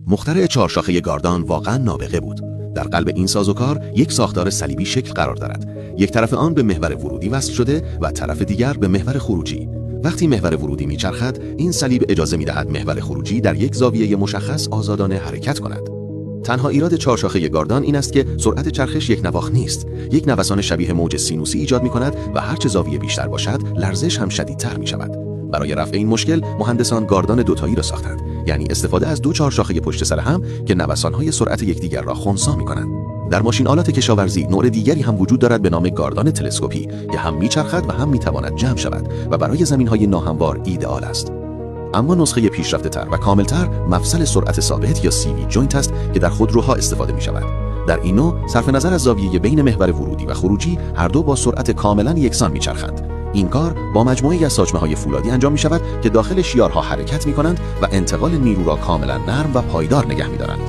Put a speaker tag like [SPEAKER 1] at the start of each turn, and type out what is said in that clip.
[SPEAKER 1] مخترع چهارشاخه گاردان واقعا نابغه بود. در قلب این سازوکار یک ساختار صلیبی شکل قرار دارد. یک طرف آن به محور ورودی وصل شده و طرف دیگر به محور خروجی. وقتی محور ورودی میچرخد، این صلیب اجازه میدهد محور خروجی در یک زاویه مشخص آزادانه حرکت کند. تنها ایراد چهارشاخه گاردان این است که سرعت چرخش یک نواخت نیست. یک نوسان شبیه موج سینوسی ایجاد می‌کند و هرچه زاویه بیشتر باشد، لرزش هم شدیدتر می‌شود. برای رفع این مشکل، مهندسان گاردان دوتایی را ساختند، یعنی استفاده از دو چهارشاخه پشت سر هم که نوسان‌های سرعت یکدیگر را خنثی می‌کنند. در ماشین آلات کشاورزی نوع دیگری هم وجود دارد به نام گاردان تلسکوپی که هم می‌چرخد و هم می‌تواند جمع شود و برای زمین‌های ناهموار ایدئال است. اما نسخه پیشرفته‌تر و کاملتر مفصل سرعت ثابت یا CV جوینت است که در خودروها استفاده می‌شود. در این نوع صرف نظر از زاویه بین محور ورودی و خروجی هر دو با سرعت کاملا یکسان می‌چرخند. این کار با مجموعه‌ای از ساچمه‌های فولادی انجام می‌شود که داخل شیارها حرکت می‌کنند و انتقال نیرو را کاملا نرم و پایدار نگه می‌دارند.